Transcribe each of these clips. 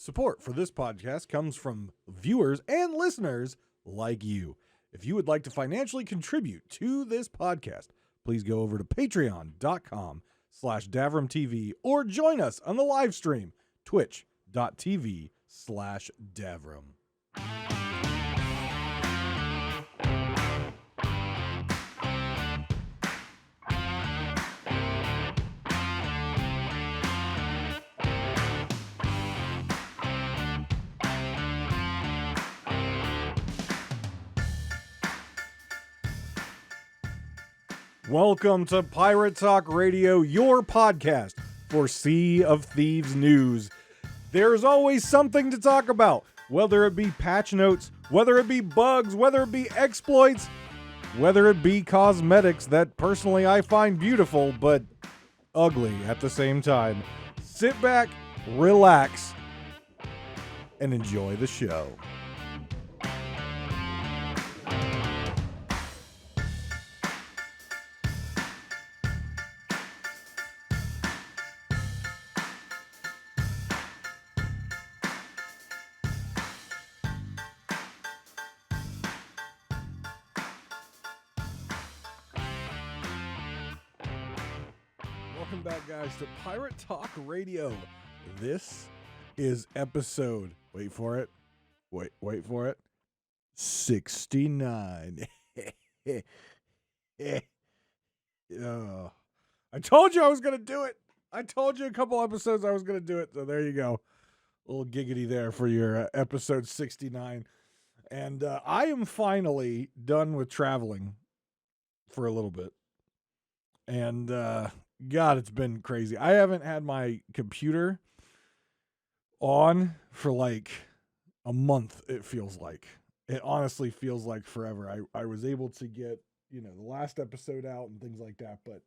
Support for this podcast comes from viewers and listeners like you. If you would like to financially contribute to this podcast, please go over to patreon.com/DavrimTV or join us on the live stream, twitch.tv/Davrim. Welcome to Pirate Talk Radio, your podcast for Sea of Thieves news. There's always something to talk about, whether it be patch notes, whether it be bugs, whether it be exploits, whether it be cosmetics that personally I find beautiful but ugly at the same time. Sit back, relax, and enjoy the show. Welcome back, guys, to Pirate Talk Radio. This is episode, wait for it, 69. I told you I was going to do it. I told you a couple episodes I was going to do it, so there you go. A little giggity there for your episode 69. And I am finally done with traveling for a little bit. And God, it's been crazy. I haven't had my computer on for like a month, it feels like. It honestly feels like forever. I was able to get, the last episode out and things like that, but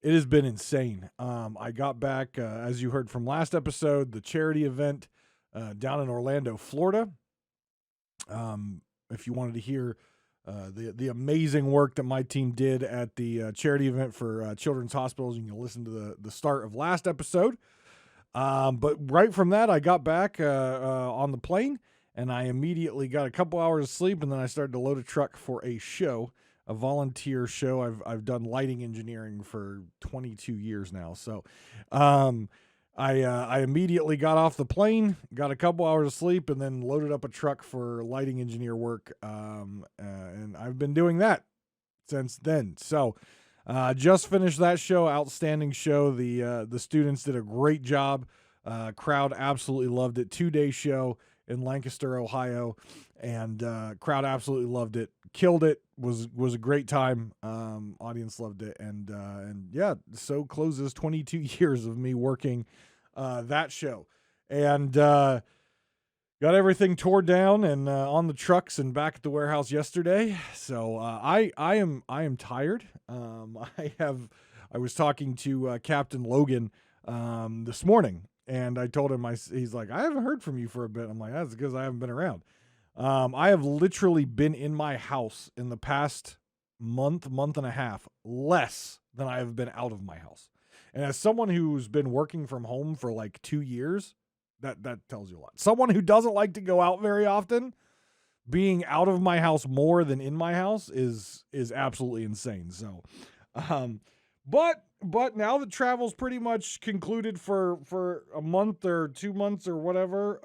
it has been insane. I got back, as you heard from last episode, the charity event down in Orlando, Florida. If you wanted to hear the amazing work that my team did at the charity event for Children's Hospitals, you can listen to the start of last episode. But right from that, I got back on the plane, and I immediately got a couple hours of sleep, and then I started to load a truck for a show, a volunteer show. I've done lighting engineering for 22 years now, so I immediately got off the plane, got a couple hours of sleep, and then loaded up a truck for lighting engineer work. And I've been doing that since then. So just finished that show. Outstanding show. The students did a great job. Crowd absolutely loved it. 2-day show in Lancaster, Ohio, and crowd absolutely loved it. Killed it. Was a great time. Audience loved it. And yeah, so closes 22 years of me working that show. And got everything tore down and on the trucks and back at the warehouse yesterday. So I am tired. I was talking to Captain Logan this morning, and I told him, he's like, I haven't heard from you for a bit. I'm like, that's because I haven't been around. I have literally been in my house in the past month and a half, less than I have been out of my house. And as someone who's been working from home for like 2 years, that tells you a lot. Someone who doesn't like to go out very often, being out of my house more than in my house is absolutely insane. So, but now the travel's pretty much concluded for a month or 2 months or whatever.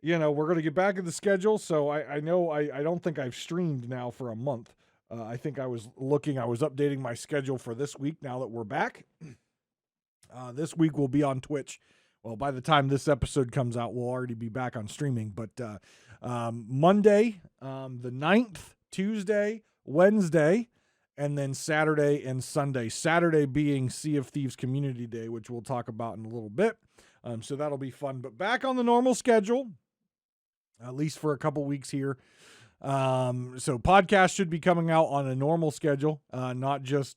We're going to get back in the schedule. So I know I don't think I've streamed now for a month. I think I was updating my schedule for this week now that we're back. This week we'll be on Twitch. Well, by the time this episode comes out, we'll already be back on streaming. But Monday, the 9th, Tuesday, Wednesday, and then Saturday and Sunday. Saturday being Sea of Thieves Community Day, which we'll talk about in a little bit. So that'll be fun. But back on the normal schedule, at least for a couple weeks here. So podcasts should be coming out on a normal schedule, not just,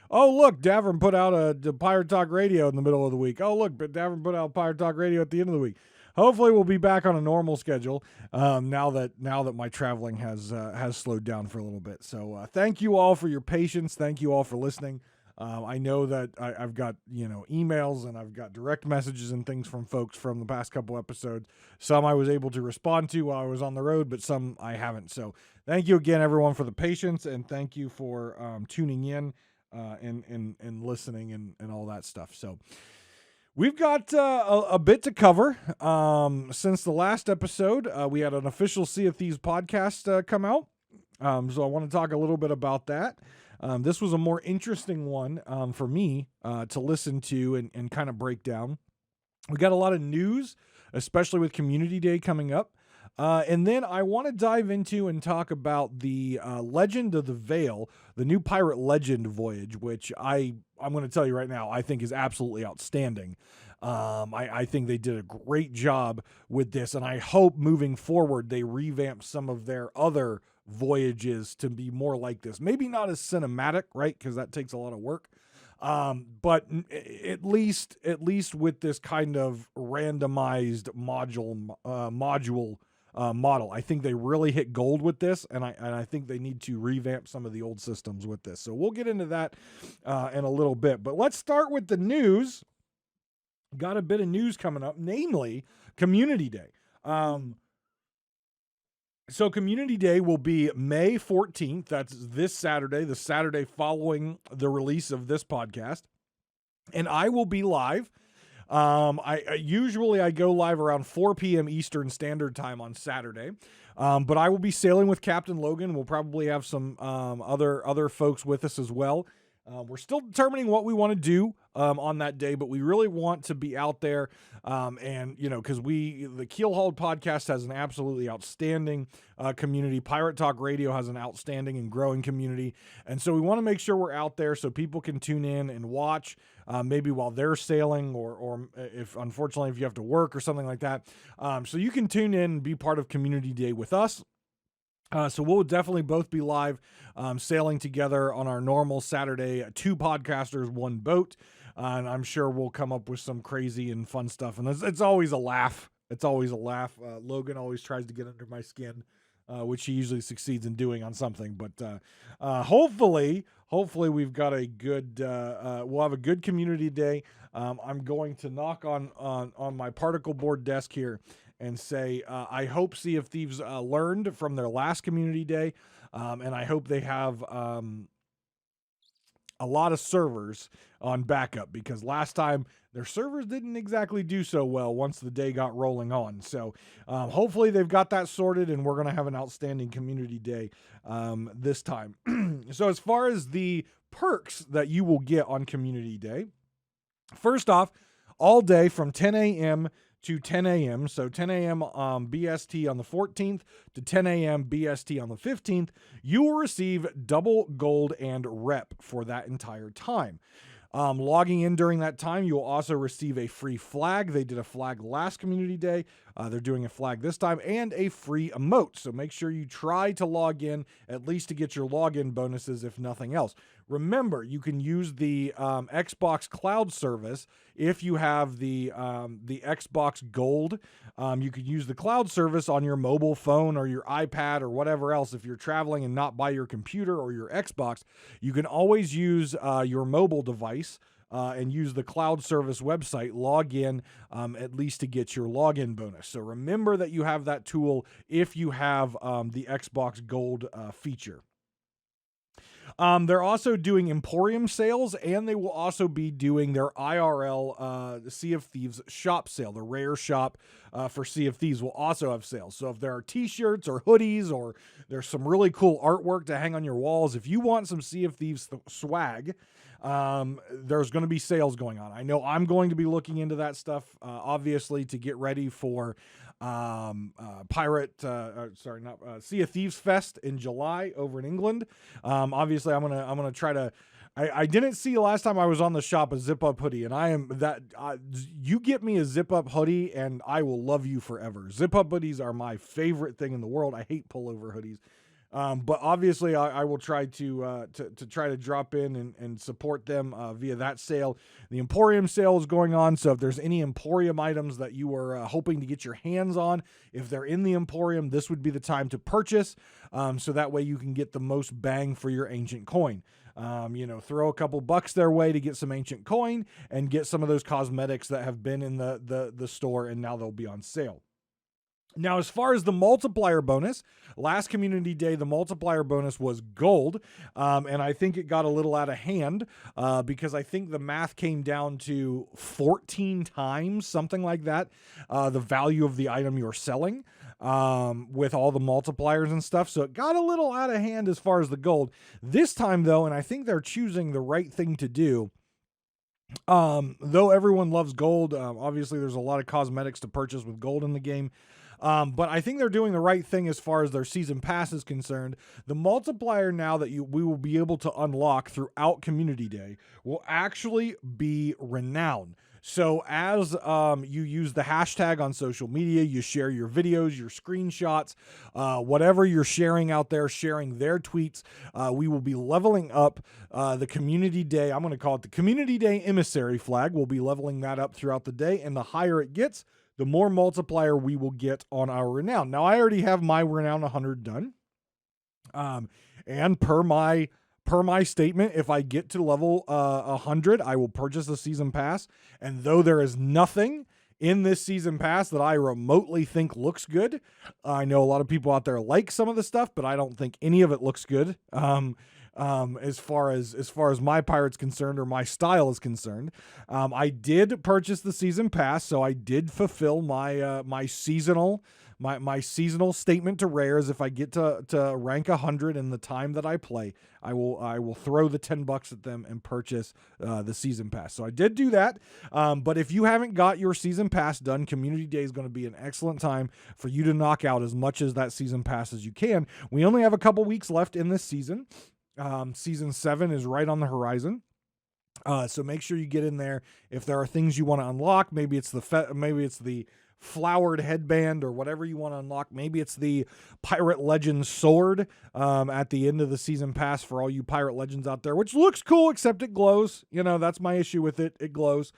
oh, look, Davrim put out the Pirate Talk Radio in the middle of the week. Oh, look, but Davrim put out Pirate Talk Radio at the end of the week. Hopefully we'll be back on a normal schedule, now that my traveling has slowed down for a little bit. So, thank you all for your patience. Thank you all for listening. I know that I've got, emails and I've got direct messages and things from folks from the past couple episodes. Some I was able to respond to while I was on the road, but some I haven't. So thank you again, everyone, for the patience, and thank you for tuning in and listening and all that stuff. So we've got a bit to cover. Since the last episode, we had an official Sea of Thieves podcast come out. So I want to talk a little bit about that. This was a more interesting one for me to listen to and kind of break down. We got a lot of news, especially with Community Day coming up. And then I want to dive into and talk about the Legend of the Veil, the new pirate legend voyage, which I'm going to tell you right now, I think is absolutely outstanding. I think they did a great job with this, and I hope moving forward they revamp some of their other voyages to be more like this. Maybe not as cinematic, right? Because that takes a lot of work. But at least with this kind of randomized module model, I think they really hit gold with this, and I think they need to revamp some of the old systems with this. So we'll get into that in a little bit. But let's start with the news. Got a bit of news coming up, namely Community Day. So Community Day will be May 14th. That's this Saturday, the Saturday following the release of this podcast. And I will be live. I usually go live around 4 p.m. Eastern Standard Time on Saturday. But I will be sailing with Captain Logan. We'll probably have some other folks with us as well. We're still determining what we want to do on that day, but we really want to be out there. Because the Keelhauled podcast has an absolutely outstanding community. Pirate Talk Radio has an outstanding and growing community. And so we want to make sure we're out there so people can tune in and watch maybe while they're sailing or if you have to work or something like that. So you can tune in and be part of Community Day with us. So we'll definitely both be live sailing together on our normal Saturday, 2 podcasters, 1 boat. And I'm sure we'll come up with some crazy and fun stuff. And it's always a laugh. Logan always tries to get under my skin, which he usually succeeds in doing on something. But hopefully we've got a good, we'll have a good Community Day. I'm going to knock on my particle board desk here and say, I hope Sea of Thieves learned from their last Community Day, and I hope they have a lot of servers on backup, because last time their servers didn't exactly do so well once the day got rolling on. So hopefully they've got that sorted, and we're going to have an outstanding Community Day this time. So as far as the perks that you will get on Community Day, first off, all day from 10 a.m. to 10 a.m. So 10 a.m. BST on the 14th to 10 a.m. BST on the 15th, you will receive double gold and rep for that entire time. Logging in during that time, you will also receive a free flag. They did a flag last Community Day. They're doing a flag this time, and a free emote. So make sure you try to log in at least to get your login bonuses, if nothing else. Remember, you can use the Xbox Cloud service if you have the Xbox Gold. You could use the cloud service on your mobile phone or your iPad or whatever else. If you're traveling and not by your computer or your Xbox, you can always use your mobile device and use the cloud service website, log in at least to get your login bonus. So remember that you have that tool if you have the Xbox Gold feature. They're also doing Emporium sales, and they will also be doing their IRL Sea of Thieves shop sale. The rare shop for Sea of Thieves will also have sales. So if there are t-shirts or hoodies, or there's some really cool artwork to hang on your walls, if you want some Sea of Thieves swag, there's going to be sales going on. I know I'm going to be looking into that stuff, obviously, to get ready for Sea of Thieves Fest in July over in England. Obviously I'm gonna try to. I didn't see last time I was on the shop a zip up hoodie, and I am that. You get me a zip up hoodie, and I will love you forever. Zip up hoodies are my favorite thing in the world. I hate pullover hoodies. But obviously I will try to try to drop in and support them via that sale. The Emporium sale is going on, so if there's any Emporium items that you are hoping to get your hands on, if they're in the Emporium, this would be the time to purchase, so that way you can get the most bang for your ancient coin. Throw a couple bucks their way to get some ancient coin and get some of those cosmetics that have been in the store and now they'll be on sale. Now, as far as the multiplier bonus, last community day, the multiplier bonus was gold. And I think it got a little out of hand because I think the math came down to 14 times, something like that, the value of the item you're selling with all the multipliers and stuff. So it got a little out of hand as far as the gold. This time, though, and I think they're choosing the right thing to do. Though everyone loves gold, obviously there's a lot of cosmetics to purchase with gold in the game. But I think they're doing the right thing as far as their season pass is concerned. The multiplier now that we will be able to unlock throughout Community Day will actually be renowned. So as you use the hashtag on social media, you share your videos, your screenshots, whatever you're sharing out there, sharing their tweets, we will be leveling up the Community Day. I'm going to call it the Community Day Emissary flag. We'll be leveling that up throughout the day, and the higher it gets, the more multiplier we will get on our renown. Now, I already have my renown 100 done. And per my statement, if I get to level 100, I will purchase the season pass. And though there is nothing in this season pass that I remotely think looks good, I know a lot of people out there like some of the stuff, but I don't think any of it looks good. As far as my pirate's concerned or my style is concerned, I did purchase the season pass, so I did fulfill my my seasonal statement to rares. If I get to rank 100 in the time that I play, I will throw the $10 at them and purchase the season pass. So I did do that. But if you haven't got your season pass done, Community Day is going to be an excellent time for you to knock out as much as that season pass as you can. We only have a couple weeks left in this season. Season 7 is right on the horizon. So make sure you get in there. If there are things you want to unlock, maybe it's the flowered headband or whatever you want to unlock. Maybe it's the Pirate Legends sword at the end of the season pass for all you Pirate Legends out there, which looks cool, except it glows. That's my issue with it. It glows.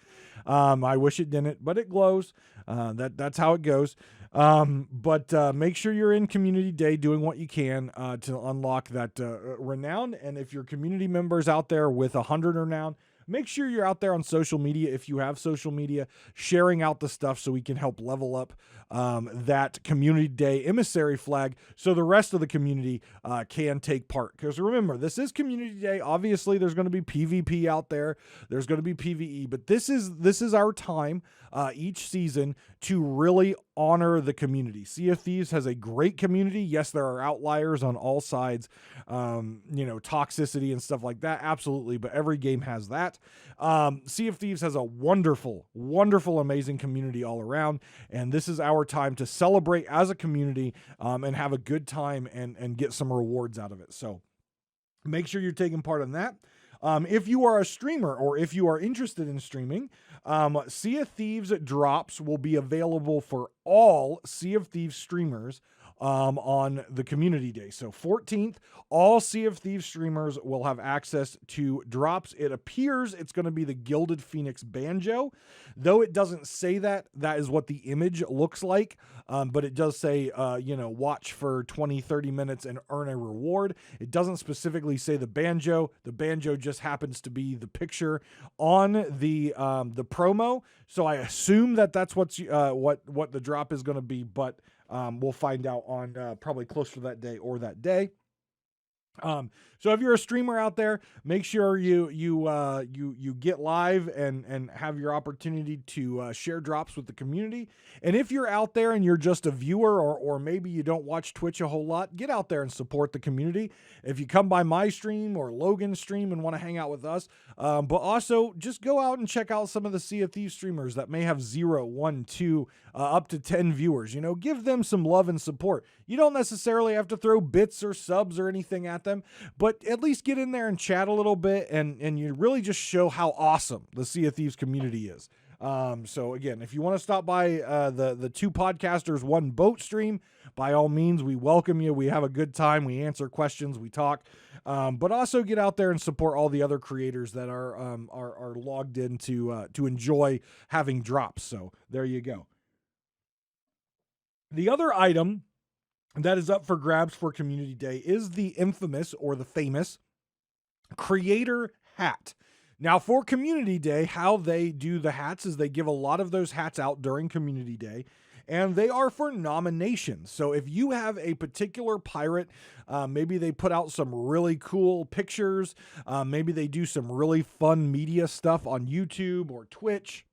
I wish it didn't, but it glows. That's how it goes. But make sure you're in Community Day doing what you can to unlock that renown. And if your community members out there with 100 renown, make sure you're out there on social media, if you have social media, sharing out the stuff so we can help level up that Community Day Emissary flag so the rest of the community can take part. Because remember, this is Community Day. Obviously, there's going to be PvP out there. There's going to be PvE. But this is our time each season to really honor the community. Sea of Thieves has a great community. Yes, there are outliers on all sides, toxicity and stuff like that. Absolutely. But every game has that. Sea of Thieves has a wonderful, wonderful, amazing community all around. And this is our time to celebrate as a community and have a good time and get some rewards out of it. So make sure you're taking part in that. If you are a streamer or if you are interested in streaming, Sea of Thieves drops will be available for all Sea of Thieves streamers on the Community Day. So 14th, all Sea of Thieves streamers will have access to drops. It appears it's going to be the Gilded Phoenix Banjo, though it doesn't say that. That is what the image looks like, but it does say, watch for 20, 30 minutes and earn a reward. It doesn't specifically say the banjo. The banjo just happens to be the picture on the promo. So I assume that that's what the drop is going to be, but we'll find out on probably close to that day or that day. So if you're a streamer out there, make sure you get live and have your opportunity to share drops with the community. And if you're out there and you're just a viewer or maybe you don't watch Twitch a whole lot, get out there and support the community. If you come by my stream or Logan's stream and want to hang out with us, but also just go out and check out some of the Sea of Thieves streamers that may have 0, 1, 2, up to 10 viewers. Give them some love and support. You don't necessarily have to throw bits or subs or anything at them, but at least get in there and chat a little bit and you really just show how awesome the Sea of Thieves community is. So again, if you want to stop by the two podcasters, one boat stream, by all means, we welcome you. We have a good time. We answer questions. We talk, but also get out there and support all the other creators that are logged in to enjoy having drops. So there you go. The other item that is up for grabs for Community Day is the infamous or the famous creator hat. Now, for Community Day, how they do the hats is they give a lot of those hats out during Community Day, and they are for nominations. So if you have a particular pirate, maybe they put out some really cool pictures, maybe they do some really fun media stuff on YouTube or Twitch,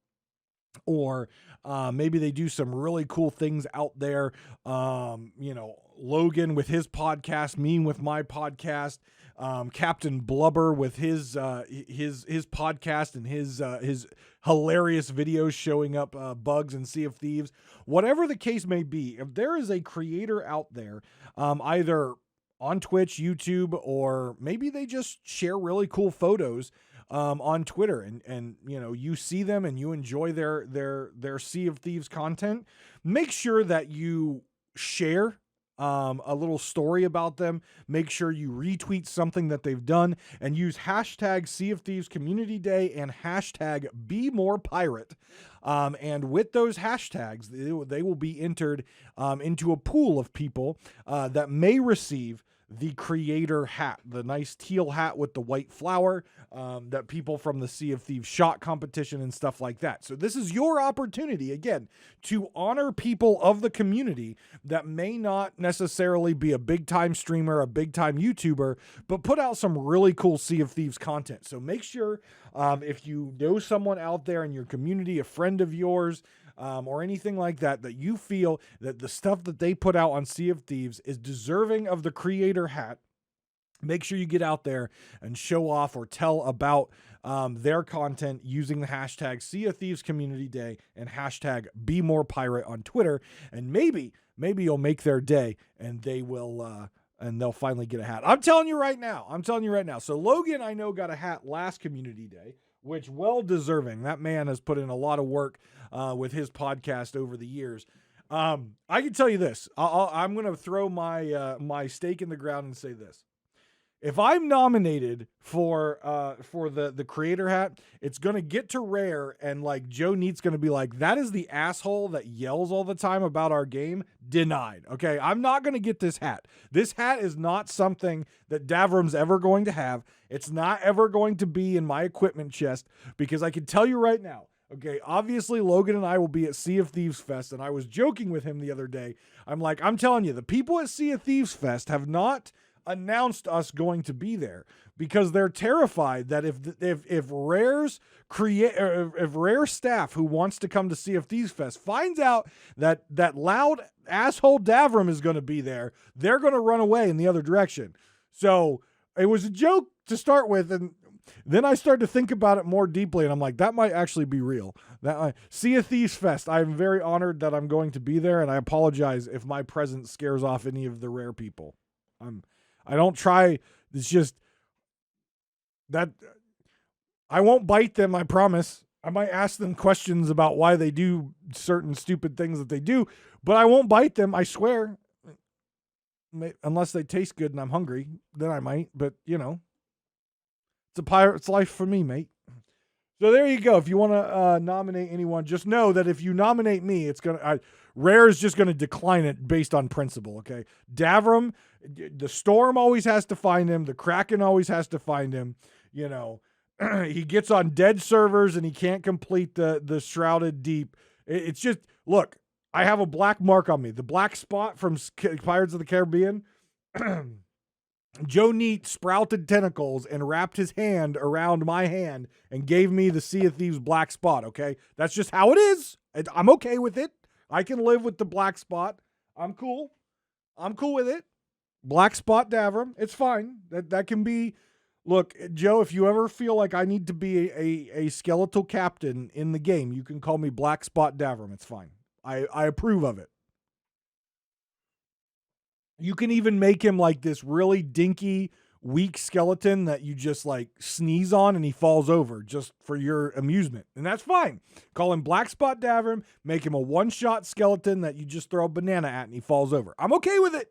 or maybe they do some really cool things out there. Logan with his podcast, me with my podcast, Captain Blubber with his podcast and his hilarious videos showing up bugs in Sea of Thieves. Whatever the case may be, if there is a creator out there, either on Twitch, YouTube, or maybe they just share really cool photos on Twitter, and you see them and you enjoy their Sea of Thieves content, make sure that you share a little story about them. Make sure you retweet something that they've done and use hashtag Sea of Thieves Community Day and hashtag Be More Pirate. And with those hashtags, they will be entered into a pool of people that may receive the creator hat, the nice teal hat with the white flower that people from the Sea of Thieves shot competition and stuff like that. So this is your opportunity, again, to honor people of the community that may not necessarily be a big-time streamer, a big-time YouTuber, but put out some really cool Sea of Thieves content. So make sure if you know someone out there in your community, a friend of yours, or anything like that, that you feel that the stuff that they put out on Sea of Thieves is deserving of the creator hat, make sure you get out there and show off or tell about their content using the hashtag Sea of Thieves Community Day and hashtag Be More Pirate on Twitter. And maybe you'll make their day and they will and they'll finally get a hat. I'm telling you right now. So Logan, I know, got a hat last Community Day, which well deserving. That man has put in a lot of work with his podcast over the years. I can tell you this. I'm going to throw my stake in the ground and say this. If I'm nominated for the creator hat, it's going to get to rare, and like Joe Neat's going to be like, that is the asshole that yells all the time about our game. Denied. Okay, I'm not going to get this hat. This hat is not something that Davrim's ever going to have. It's not ever going to be in my equipment chest, because I can tell you right now, okay, obviously Logan and I will be at Sea of Thieves Fest, and I was joking with him the other day. I'm like, I'm telling you, the people at Sea of Thieves Fest have not announced us going to be there, because they're terrified that if Rare staff who wants to come to Sea of Thieves Fest finds out that loud asshole Davrim is going to be there, they're going to run away in the other direction. So it was a joke to start with, and then I started to think about it more deeply, and I'm like, that might actually be real. Sea of Thieves Fest, I'm very honored that I'm going to be there, and I apologize if my presence scares off any of the Rare people. I don't try. It's just that I won't bite them, I promise. I might ask them questions about why they do certain stupid things that they do, but I won't bite them, I swear. Unless they taste good and I'm hungry, then I might. But, it's a pirate's life for me, mate. So there you go. If you want to nominate anyone, just know that if you nominate me, Rare is just going to decline it based on principle, okay? Davrim, the Storm always has to find him. The Kraken always has to find him. He gets on dead servers and he can't complete the Shrouded Deep. It's just, look, I have a black mark on me. The black spot from Pirates of the Caribbean. Joe Neat sprouted tentacles and wrapped his hand around my hand and gave me the Sea of Thieves black spot, okay? That's just how it is. I'm okay with it. I can live with the black spot. I'm cool. I'm cool with it. Black spot Davrim. It's fine. That can be... Look, Joe, if you ever feel like I need to be a skeletal captain in the game, you can call me Black Spot Davrim. It's fine. I approve of it. You can even make him like this really dinky, weak skeleton that you just like sneeze on and he falls over just for your amusement. And that's fine. Call him Black Spot Davrim. Make him a one-shot skeleton that you just throw a banana at and he falls over. I'm okay with it.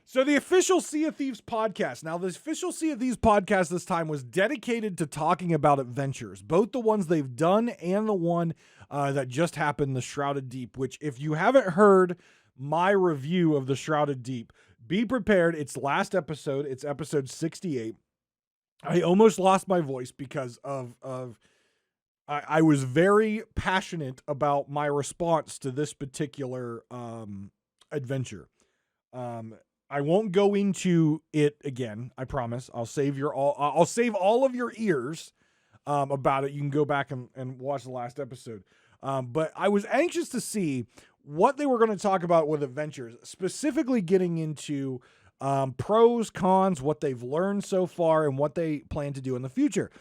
So the official Sea of Thieves podcast. Now, the official Sea of Thieves podcast this time was dedicated to talking about adventures, both the ones they've done and the one that just happened, the Shrouded Deep, which if you haven't heard my review of the Shrouded Deep, be prepared. It's last episode. It's episode 68. I almost lost my voice because I was very passionate about my response to this particular adventure. I won't go into it again. I promise. I'll save all of your ears about it. You can go back and watch the last episode. But I was anxious to see what they were going to talk about with adventures, specifically getting into pros, cons, what they've learned so far, and what they plan to do in the future.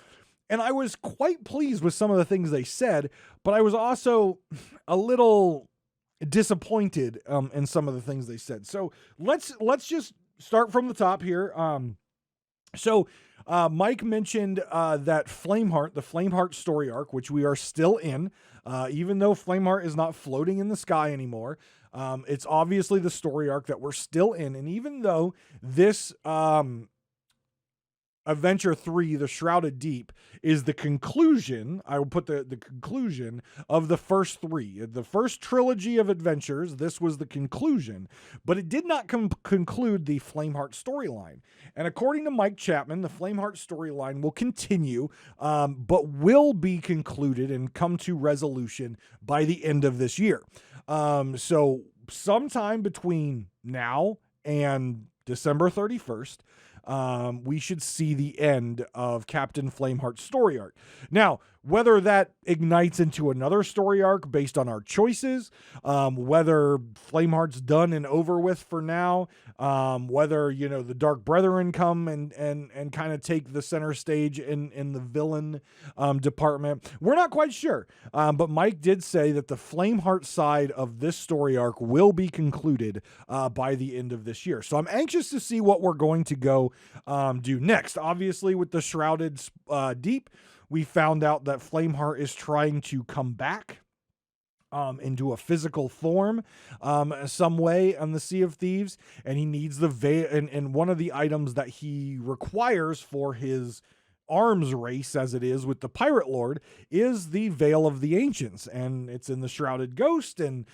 And I was quite pleased with some of the things they said, but I was also a little disappointed in some of the things they said. So let's just start from the top here. Mike mentioned that Flameheart, the Flameheart story arc, which we are still in, even though Flameheart is not floating in the sky anymore. It's obviously the story arc that we're still in. And even though this Adventure 3, The Shrouded Deep, is the conclusion, I will put the conclusion of the first three. The first trilogy of adventures, this was the conclusion, but it did not conclude the Flameheart storyline. And according to Mike Chapman, the Flameheart storyline will continue, but will be concluded and come to resolution by the end of this year. So sometime between now and December 31st, we should see the end of Captain Flameheart's story arc. Now, whether that ignites into another story arc based on our choices, whether Flameheart's done and over with for now, whether, the Dark Brethren come and kind of take the center stage in the villain department, we're not quite sure. But Mike did say that the Flameheart side of this story arc will be concluded by the end of this year. So I'm anxious to see what we're going to go do next. Obviously, with the Shrouded Deep, we found out that Flameheart is trying to come back into a physical form some way on the Sea of Thieves, and he needs the veil. And one of the items that he requires for his arms race, as it is with the Pirate Lord, is the Veil of the Ancients, and it's in the Shrouded Ghost, and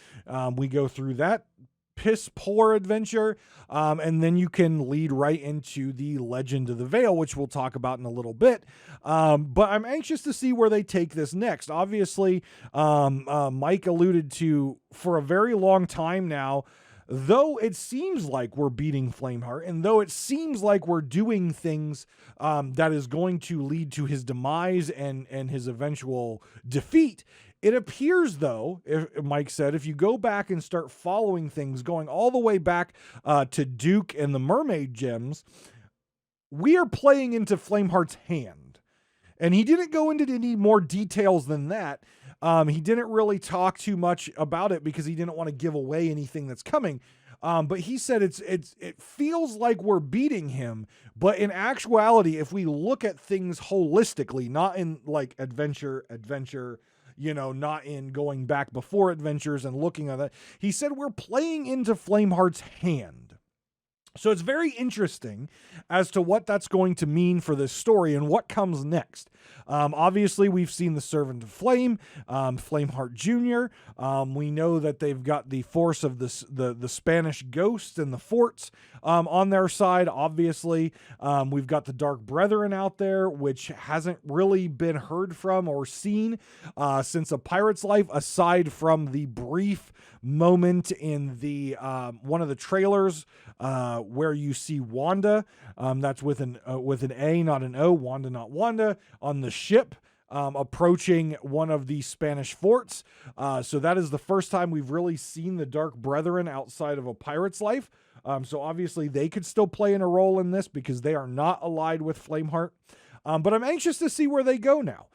we go through that piss poor adventure, and then you can lead right into the Legend of the Veil, which we'll talk about in a little bit. But I'm anxious to see where they take this next. Obviously, Mike alluded to, for a very long time now, though it seems like we're beating Flameheart, and though it seems like we're doing things that is going to lead to his demise and his eventual defeat, it appears, though, Mike said, if you go back and start following things, going all the way back to Duke and the Mermaid Gems, we are playing into Flameheart's hand. And he didn't go into any more details than that. He didn't really talk too much about it because he didn't want to give away anything that's coming. But he said it feels like we're beating him, but in actuality, if we look at things holistically, not in like adventure, not in going back before adventures and looking at that, he said we're playing into Flameheart's hand. So it's very interesting as to what that's going to mean for this story and what comes next. Obviously, we've seen the Servant of Flame, Flameheart Jr. We know that they've got the force of the Spanish ghosts and the forts on their side. Obviously, we've got the Dark Brethren out there, which hasn't really been heard from or seen since A Pirate's Life, aside from the brief moment in the one of the trailers where you see Wanda, that's with an A, not an O, Wanda, not Wanda, on the ship approaching one of the Spanish forts. So that is the first time we've really seen the Dark Brethren outside of A Pirate's Life. So obviously they could still play in a role in this because they are not allied with Flameheart. But I'm anxious to see where they go now.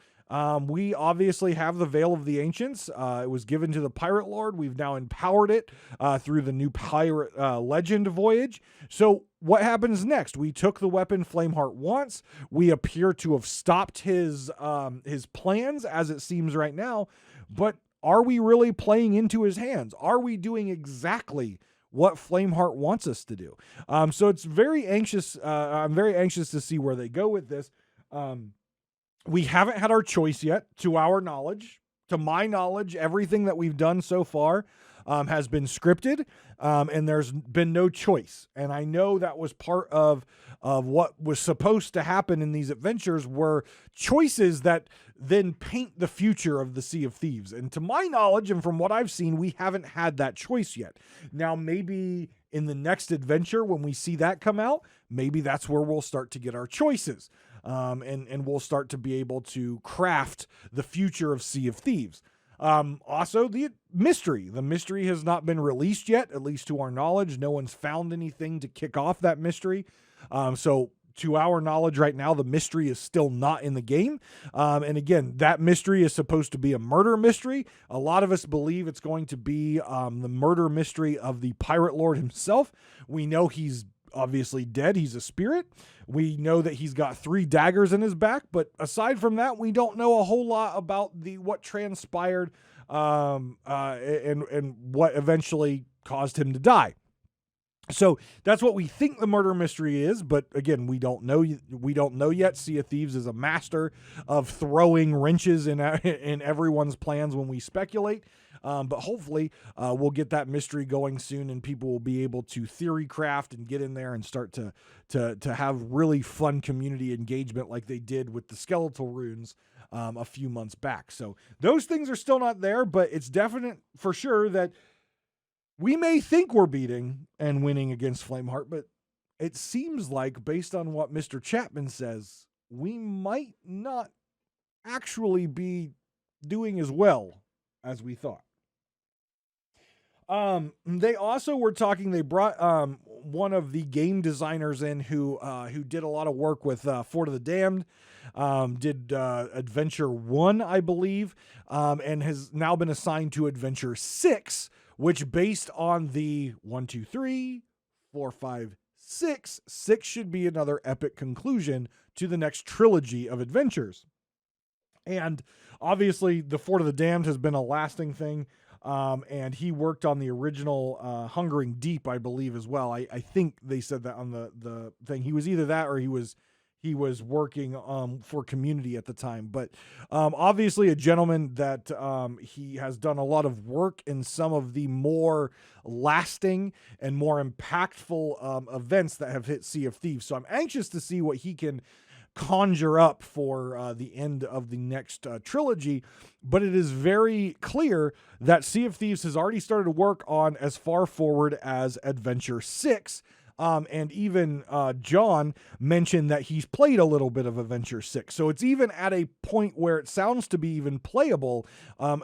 We obviously have the Veil of the Ancients. It was given to the Pirate Lord. We've now empowered it through the new Pirate Legend voyage. So what happens next? We took the weapon Flameheart wants. We appear to have stopped his plans, as it seems right now. But are we really playing into his hands? Are we doing exactly what Flameheart wants us to do? So it's very anxious. I'm very anxious to see where they go with this. We haven't had our choice yet, to our knowledge. to my knowledge, everything that we've done so far has been scripted, and there's been no choice. And I know that was part of what was supposed to happen in these adventures were choices that then paint the future of the Sea of Thieves. And to my knowledge, and from what I've seen, we haven't had that choice yet. Now, maybe in the next adventure, when we see that come out, maybe that's where we'll start to get our choices. And we'll start to be able to craft the future of Sea of Thieves. Also, the mystery. The mystery has not been released yet, at least to our knowledge. No one's found anything to kick off that mystery. So to our knowledge right now, the mystery is still not in the game. And again, that mystery is supposed to be a murder mystery. A lot of us believe it's going to be the murder mystery of the Pirate Lord himself. We know he's obviously dead. He's a spirit. We know that he's got 3 daggers in his back, but aside from that, we don't know a whole lot about what transpired and what eventually caused him to die. So that's what we think the murder mystery is, but again, we don't know. We don't know yet. Sea of Thieves is a master of throwing wrenches in everyone's plans when we speculate. But hopefully we'll get that mystery going soon, and people will be able to theory craft and get in there and start to have really fun community engagement like they did with the skeletal runes a few months back. So those things are still not there, but it's definite for sure that we may think we're beating and winning against Flameheart, but it seems like, based on what Mr. Chapman says, we might not actually be doing as well as we thought. They also were talking, they brought one of the game designers in who did a lot of work with Fort of the Damned, did Adventure 1, I believe, and has now been assigned to Adventure 6, which, based on the 1, 2, 3, 4, 5, 6, 6 should be another epic conclusion to the next trilogy of adventures. And obviously, the Fort of the Damned has been a lasting thing, and he worked on the original Hungering Deep, I believe, as well. I think they said that on the thing. He was either that or he was working for Community at the time. But obviously a gentleman that he has done a lot of work in some of the more lasting and more impactful events that have hit Sea of Thieves. So I'm anxious to see what he can conjure up for the end of the next trilogy. But it is very clear that Sea of Thieves has already started to work on as far forward as Adventure 6. And even John mentioned that he's played a little bit of Adventure 6. So it's even at a point where it sounds to be even playable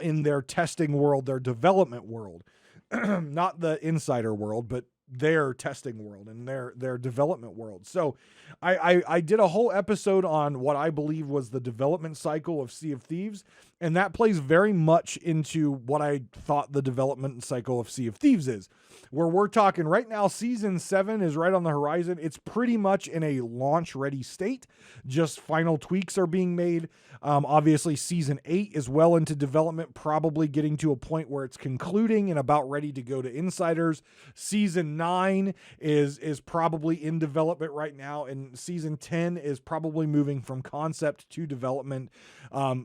in their testing world, their development world. Not the insider world, but their testing world and their development world. So I did a whole episode on what I believe was the development cycle of Sea of Thieves, and that plays very much into what I thought the development cycle of Sea of Thieves is. Where we're talking right now, Season 7 is right on the horizon. It's pretty much in a launch-ready state. Just final tweaks are being made. Obviously, Season 8 is well into development, probably getting to a point where it's concluding and about ready to go to insiders. Season 9 is probably in development right now, and Season 10 is probably moving from concept to development.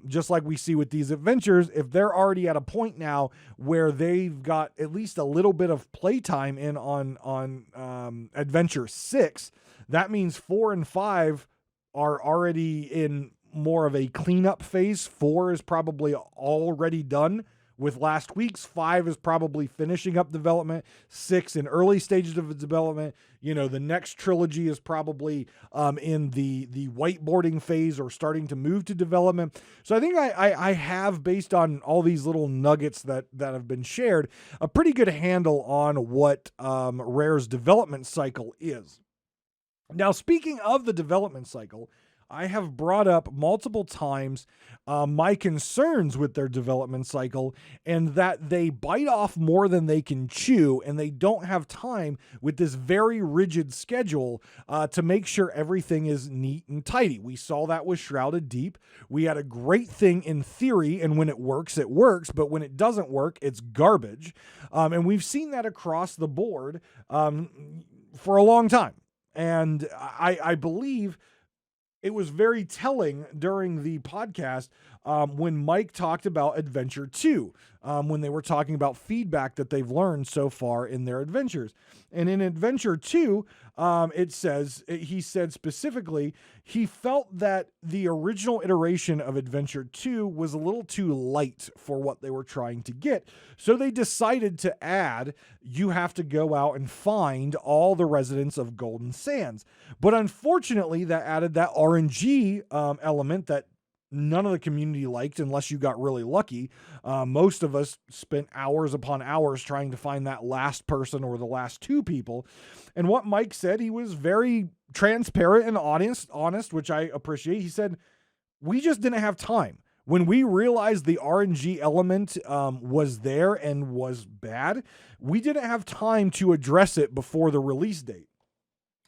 Just like we see with these adventures, if they're already at a point now where they've got at least a little bit of playtime in on Adventure 6, that means 4 and 5 are already in more of a cleanup phase. 4 is probably already done with last week's. 5 is probably finishing up development. 6 in early stages of development. You know, the next trilogy is probably in the whiteboarding phase or starting to move to development. So I think I have, based on all these little nuggets that have been shared, a pretty good handle on what Rare's development cycle is. Now, speaking of the development cycle, I have brought up multiple times my concerns with their development cycle, and that they bite off more than they can chew, and they don't have time with this very rigid schedule to make sure everything is neat and tidy. We saw that with Shrouded Deep. We had a great thing in theory, and when it works, but when it doesn't work, it's garbage. And we've seen that across the board for a long time. And I believe it was very telling during the podcast when Mike talked about Adventure 2, when they were talking about feedback that they've learned so far in their adventures. And in Adventure 2, he said specifically, he felt that the original iteration of Adventure 2 was a little too light for what they were trying to get. So they decided to add, you have to go out and find all the residents of Golden Sands. But unfortunately, that added that RNG element that none of the community liked unless you got really lucky. Most of us spent hours upon hours trying to find that last person or the last two people. And what Mike said, he was very transparent and honest, which I appreciate. He said, we just didn't have time. When we realized the RNG element was there and was bad, we didn't have time to address it before the release date.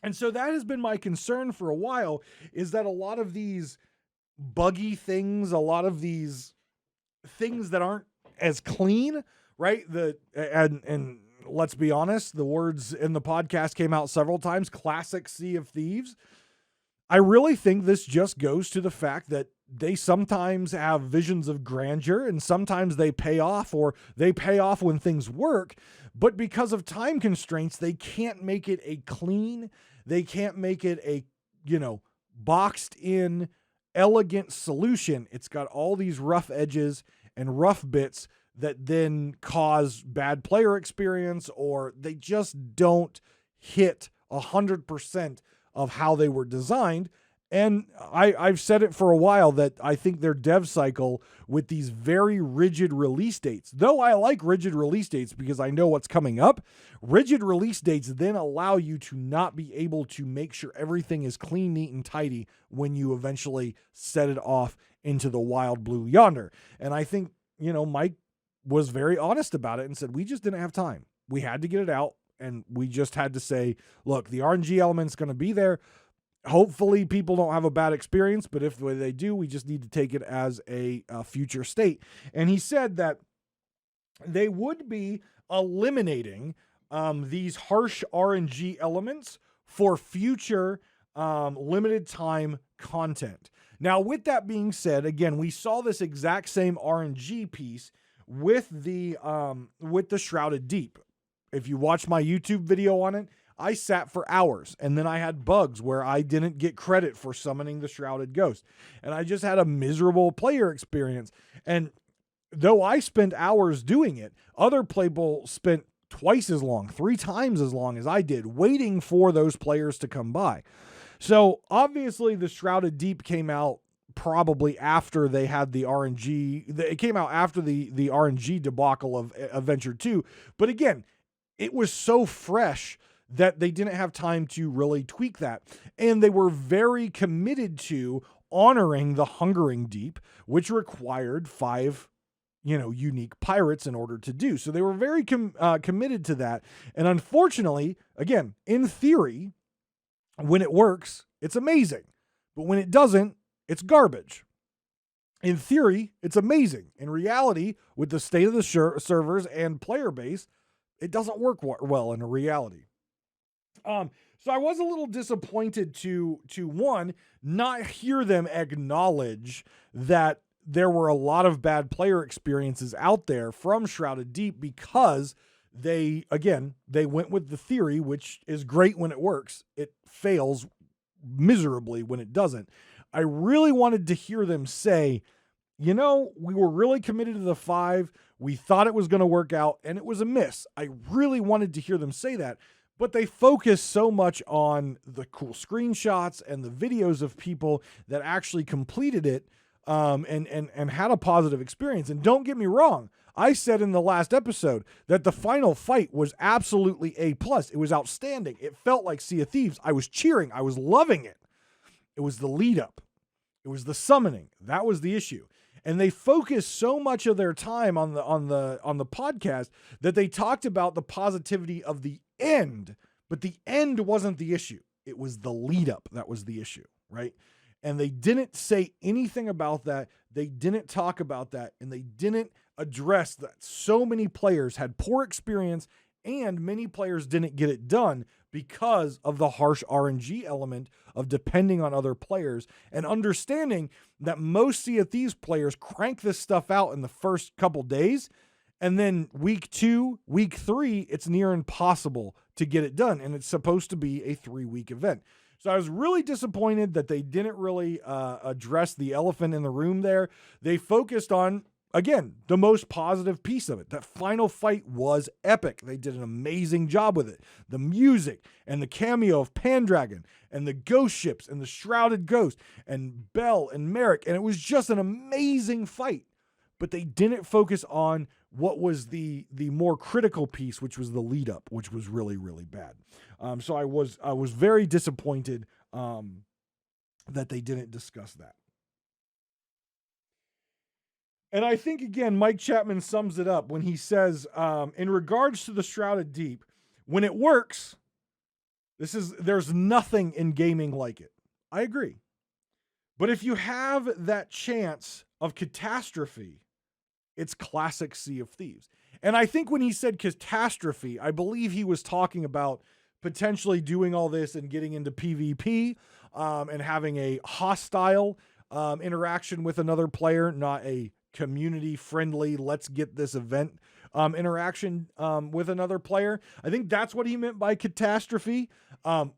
And so that has been my concern for a while, is that a lot of these buggy things, a lot of these things that aren't as clean, right? And let's be honest, the words in the podcast came out several times, classic Sea of Thieves. I really think this just goes to the fact that they sometimes have visions of grandeur and sometimes they pay off, or they pay off when things work, but because of time constraints, they can't make it a clean, they can't make it a, boxed in, elegant solution. It's got all these rough edges and rough bits that then cause bad player experience, or they just don't hit 100% of how they were designed. And I've said it for a while that I think their dev cycle with these very rigid release dates, though I like rigid release dates because I know what's coming up, rigid release dates then allow you to not be able to make sure everything is clean, neat, and tidy when you eventually set it off into the wild blue yonder. And I think, Mike was very honest about it and said, we just didn't have time. We had to get it out, and we just had to say, look, the RNG element's going to be there. Hopefully people don't have a bad experience, but if they do, we just need to take it as a future state. And he said that they would be eliminating these harsh RNG elements for future limited time content. Now, with that being said, again, we saw this exact same RNG piece with the Shrouded Deep. If you watch my YouTube video on it, I sat for hours, and then I had bugs where I didn't get credit for summoning the Shrouded Ghost. And I just had a miserable player experience. And though I spent hours doing it, other people spent twice as long, 3 times as long as I did, waiting for those players to come by. So obviously the Shrouded Deep came out probably after they had the RNG. It came out after the RNG debacle of Adventure 2. But again, it was so fresh that they didn't have time to really tweak that. And they were very committed to honoring the Hungering Deep, which required 5, unique pirates in order to do. So they were very committed to that. And unfortunately, again, in theory, when it works, it's amazing. But when it doesn't, it's garbage. In theory, it's amazing. In reality, with the state of the servers and player base, it doesn't work well in reality. So I was a little disappointed to one, not hear them acknowledge that there were a lot of bad player experiences out there from Shrouded Deep, because they went with the theory, which is great when it works. It fails miserably when it doesn't. I really wanted to hear them say, we were really committed to the 5. We thought it was going to work out, and it was a miss. I really wanted to hear them say that. But they focus so much on the cool screenshots and the videos of people that actually completed it and had a positive experience. And don't get me wrong, I said in the last episode that the final fight was absolutely A+. It was outstanding. It felt like Sea of Thieves. I was cheering. I was loving it. It was the lead up. It was the summoning. That was the issue. And they focused so much of their time on the podcast that they talked about the positivity of the end, but the end wasn't the issue. It was the lead up that was the issue, right? And they didn't say anything about that. They didn't talk about that, and they didn't address that so many players had poor experience and many players didn't get it done because of the harsh RNG element of depending on other players and understanding that most Sea of Thieves players crank this stuff out in the first couple days. And then week 2, week 3, it's near impossible to get it done. And it's supposed to be a 3-week event. So I was really disappointed that they didn't really address the elephant in the room there. They focused on, again, the most positive piece of it. That final fight was epic. They did an amazing job with it. The music and the cameo of Pendragon and the ghost ships and the Shrouded Ghost and Bell and Merrick. And it was just an amazing fight. But they didn't focus on what was the more critical piece, which was the lead up, which was really, really bad. So I was very disappointed that they didn't discuss that. And I think, again, Mike Chapman sums it up when he says, in regards to the Shrouded Deep, when it works, there's nothing in gaming like it. I agree. But if you have that chance of catastrophe, it's classic Sea of Thieves. And I think when he said catastrophe, I believe he was talking about potentially doing all this and getting into PvP and having a hostile interaction with another player, not a community-friendly, let's get this event interaction with another player. I think that's what he meant by catastrophe.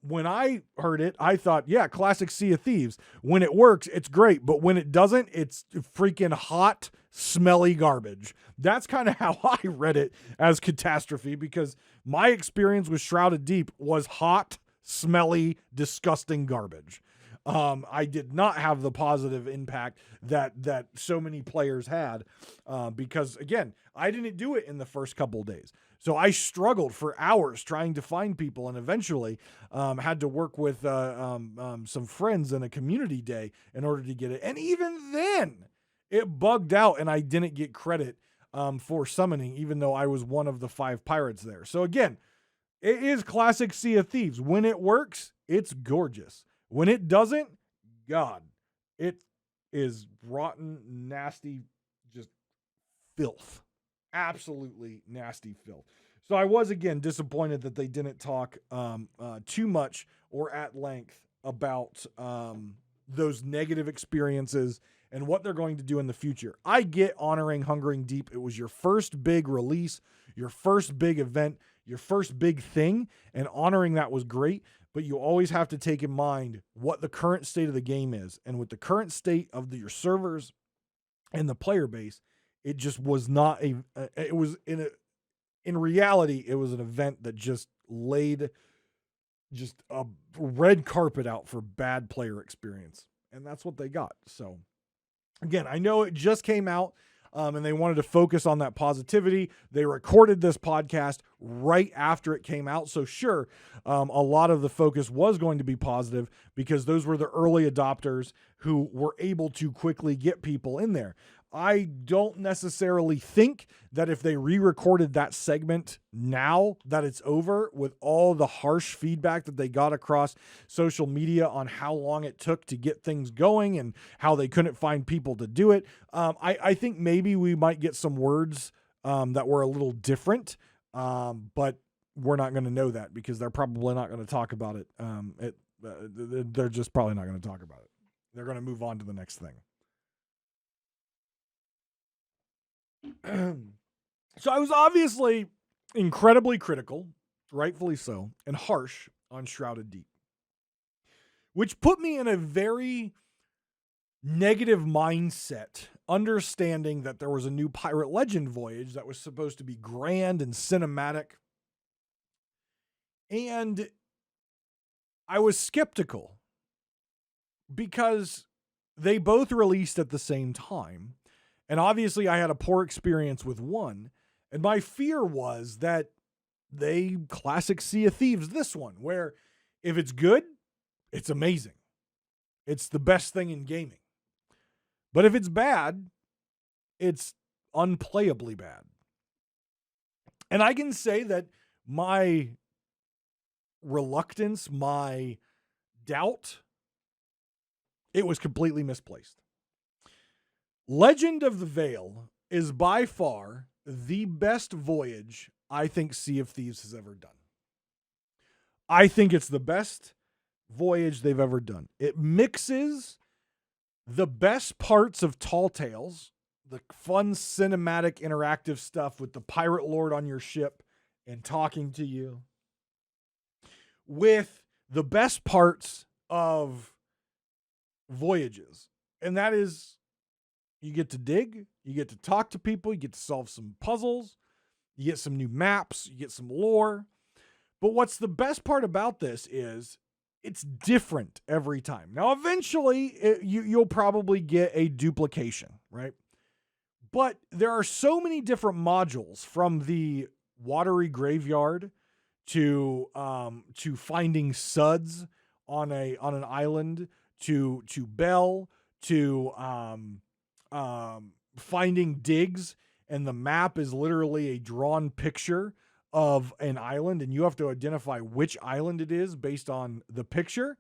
When I heard it, I thought, yeah, classic Sea of Thieves. When it works, it's great. But when it doesn't, it's freaking hot, smelly garbage. That's kind of how I read it as catastrophe, because my experience with Shrouded Deep was hot, smelly, disgusting garbage. I did not have the positive impact that so many players had because, again, I didn't do it in the first couple of days. So I struggled for hours trying to find people and eventually had to work with some friends in a community day in order to get it. And even then, it bugged out and I didn't get credit for summoning, even though I was one of the 5 pirates there. So again, it is classic Sea of Thieves. When it works, it's gorgeous. When it doesn't, God, it is rotten, nasty, just filth. Absolutely nasty filth. So I was, again, disappointed that they didn't talk too much or at length about those negative experiences and what they're going to do in the future. I get honoring Hungering Deep. It was your first big release, your first big event, your first big thing, and honoring that was great. But you always have to take in mind what the current state of the game is. And with the current state of your servers and the player base, it just was not it was in reality, it was an event that just laid just a red carpet out for bad player experience. And that's what they got. So again, I know it just came out. And they wanted to focus on that positivity. They recorded this podcast right after it came out. So sure, a lot of the focus was going to be positive because those were the early adopters who were able to quickly get people in there. I don't necessarily think that if they re-recorded that segment now that it's over with all the harsh feedback that they got across social media on how long it took to get things going and how they couldn't find people to do it. I think maybe we might get some words that were a little different, but we're not going to know that because they're probably not going to talk about it. They're just probably not going to talk about it. They're going to move on to the next thing. So I was obviously incredibly critical, rightfully so, and harsh on Shrouded Deep, which put me in a very negative mindset, understanding that there was a new Pirate Legend voyage that was supposed to be grand and cinematic. And I was skeptical because they both released at the same time. And obviously I had a poor experience with one. And my fear was that they classic Sea of Thieves this one, where if it's good, it's amazing. It's the best thing in gaming. But if it's bad, it's unplayably bad. And I can say that my reluctance, my doubt, it was completely misplaced. Legend of the Veil is by far the best voyage I think Sea of Thieves has ever done. I think it's the best voyage they've ever done. It mixes the best parts of Tall Tales, the fun cinematic interactive stuff with the pirate lord on your ship and talking to you, with the best parts of voyages. And that is, you get to dig, you get to talk to people, you get to solve some puzzles, you get some new maps, you get some lore. But what's the best part about this is it's different every time. Now, eventually, you'll probably get a duplication, right? But there are so many different modules, from the watery graveyard to finding suds on an island, to Bell, to finding digs, and the map is literally a drawn picture of an island, and you have to identify which island it is based on the picture,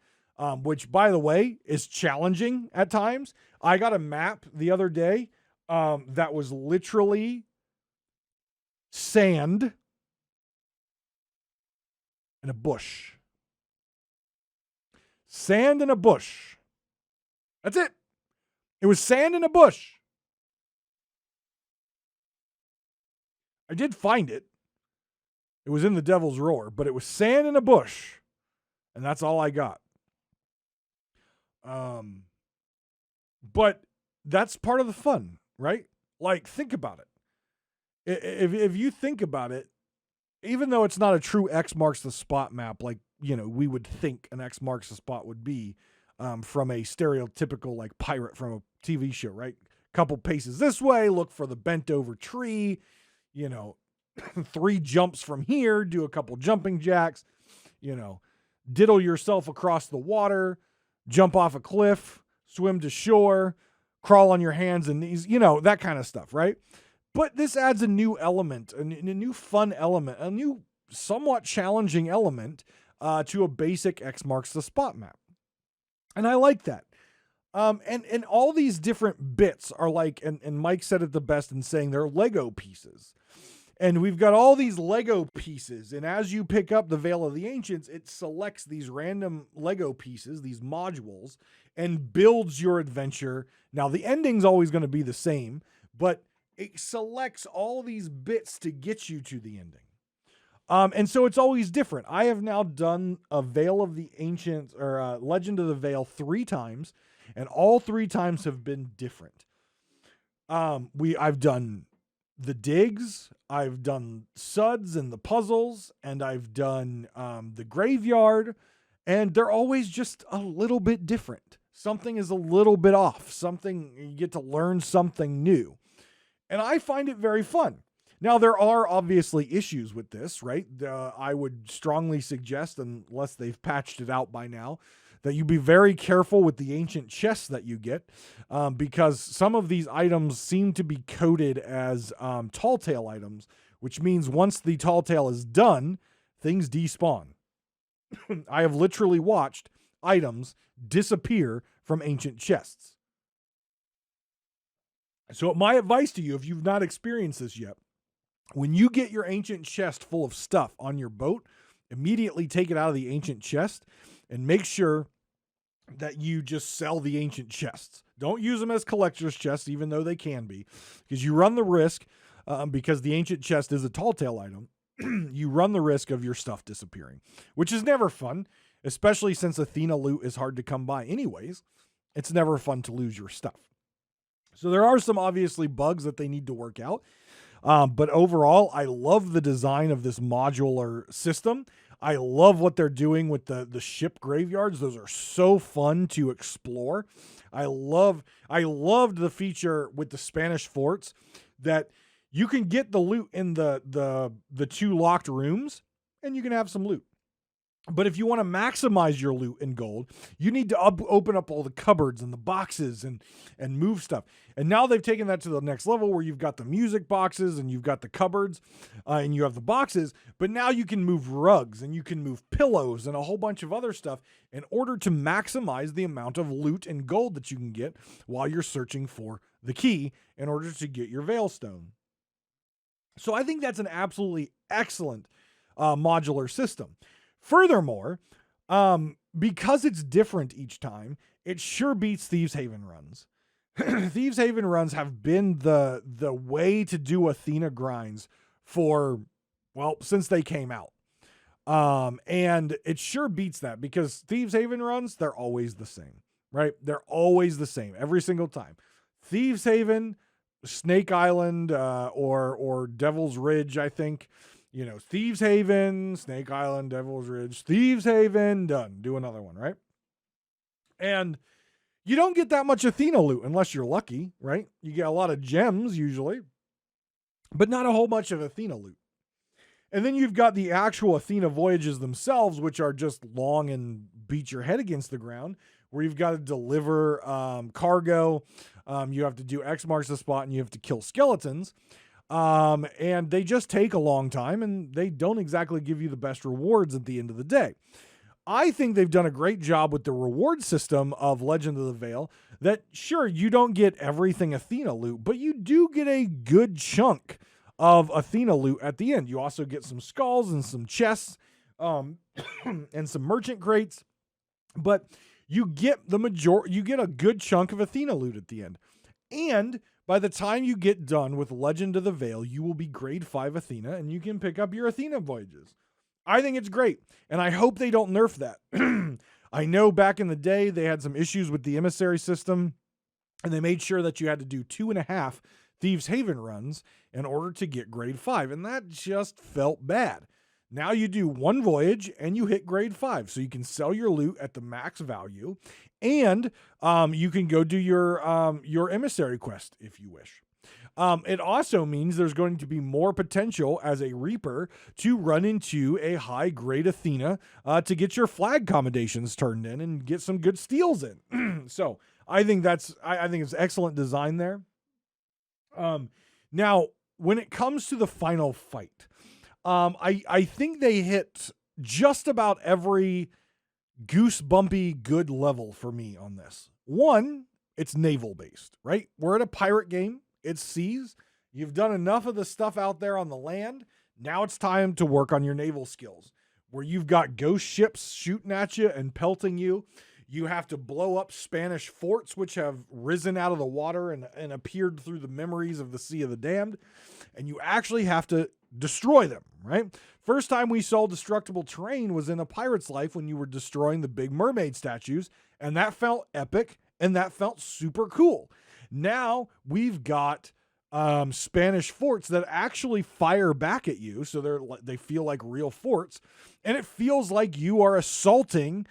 which, by the way, is challenging at times. I got a map the other day that was literally sand and a bush. Sand and a bush. That's it. It was sand and a bush. I did find it. It was in the Devil's Roar, but it was sand and a bush. And that's all I got. But that's part of the fun, right? Like, think about it. If you think about it, even though it's not a true X marks the spot map, like, we would think an X marks the spot would be, from a stereotypical, like, pirate from a TV show, right? Couple paces this way, look for the bent over tree, 3 jumps from here, do a couple jumping jacks, diddle yourself across the water, jump off a cliff, swim to shore, crawl on your hands and knees, that kind of stuff, right? But this adds a new element, a new fun element, a new somewhat challenging element to a basic X marks the spot map. And I like that. And all these different bits are like, and Mike said it the best in saying they're Lego pieces. And we've got all these Lego pieces. And as you pick up the Veil of the Ancients, it selects these random Lego pieces, these modules, and builds your adventure. Now, the ending's always going to be the same, but it selects all these bits to get you to the ending. And so it's always different. I have now done a Veil of the Ancients, or Legend of the Veil 3 times, and all 3 times have been different. I've done the digs, I've done suds and the puzzles, and I've done the graveyard, and they're always just a little bit different. Something is a little bit off. You get to learn something new. And I find it very fun. Now, there are obviously issues with this, right? I would strongly suggest, unless they've patched it out by now, that you be very careful with the ancient chests that you get, because some of these items seem to be coded as tall tale items, which means once the tall tale is done, things despawn. I have literally watched items disappear from ancient chests. So my advice to you, if you've not experienced this yet, when you get your ancient chest full of stuff on your boat, immediately take it out of the ancient chest and make sure that you just sell the ancient chests. Don't use them as collector's chests, even though they can be, because you run the risk, because the ancient chest is a tall tale item, you run the risk of your stuff disappearing, which is never fun, especially since Athena loot is hard to come by anyways. It's never fun to lose your stuff. So there are some obviously bugs that they need to work out. But overall, I love the design of this modular system. I love what they're doing with the ship graveyards. Those are so fun to explore. I loved the feature with the Spanish forts that you can get the loot in the 2 locked rooms and you can have some loot. But if you want to maximize your loot in gold, you need to open up all the cupboards and the boxes and move stuff. And now they've taken that to the next level where you've got the music boxes and you've got the cupboards and you have the boxes. But now you can move rugs and you can move pillows and a whole bunch of other stuff in order to maximize the amount of loot and gold that you can get while you're searching for the key in order to get your Veilstone. So I think that's an absolutely excellent modular system. Furthermore, because it's different each time, it sure beats Thieves Haven runs. Thieves Haven runs have been the way to do Athena grinds for, well, since they came out. And it sure beats that, because Thieves Haven runs, they're always the same, right? They're always the same every single time. Thieves Haven, Snake Island, or Devil's Ridge, I think. Thieves Haven, Snake Island, Devil's Ridge, Thieves Haven, done. Do another one, right? And you don't get that much Athena loot unless you're lucky, right? You get a lot of gems usually, but not a whole bunch of Athena loot. And then you've got the actual Athena voyages themselves, which are just long and beat your head against the ground, where you've got to deliver cargo. You have to do X marks the spot, and you have to kill skeletons. And they just take a long time, and they don't exactly give you the best rewards at the end of the day. I think they've done a great job with the reward system of Legend of the Veil, that sure, you don't get everything Athena loot, but you do get a good chunk of Athena loot at the end. You also get some skulls and some chests, and some merchant crates, but you get you get a good chunk of Athena loot at the end. And by the time you get done with Legend of the Veil, you will be grade 5 Athena, and you can pick up your Athena voyages. I think it's great, and I hope they don't nerf that. I know back in the day they had some issues with the emissary system, and they made sure that you had to do 2.5 Thieves Haven runs in order to get grade 5, and that just felt bad. Now you do one voyage and you hit grade 5, so you can sell your loot at the max value, and you can go do your emissary quest if you wish. It also means there's going to be more potential as a Reaper to run into a high grade Athena to get your flag commendations turned in and get some good steals in. So I think I think it's excellent design there. Now, when it comes to the final fight, I think they hit just about every goosebumpy good level for me on this. One, it's naval based, right? We're at a pirate game. It's seas. You've done enough of the stuff out there on the land. Now it's time to work on your naval skills, where you've got ghost ships shooting at you and pelting you. You have to blow up Spanish forts, which have risen out of the water and appeared through the memories of the Sea of the Damned. And you actually have to destroy them, right? First time we saw destructible terrain was in A Pirate's Life, when you were destroying the big mermaid statues. And that felt epic, and that felt super cool. Now we've got Spanish forts that actually fire back at you. So they feel like real forts. And it feels like you are assaulting,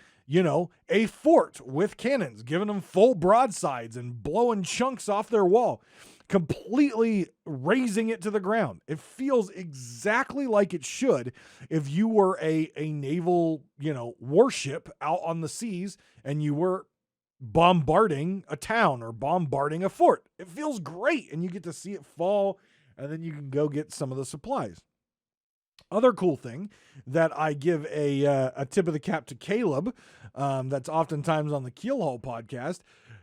a fort with cannons, giving them full broadsides and blowing chunks off their wall, completely razing it to the ground. It feels exactly like it should if you were a naval, warship out on the seas and you were bombarding a town or bombarding a fort. It feels great, and you get to see it fall, and then you can go get some of the supplies. Other cool thing that I give a tip of the cap to Caleb, that's oftentimes on the Keelhaul podcast.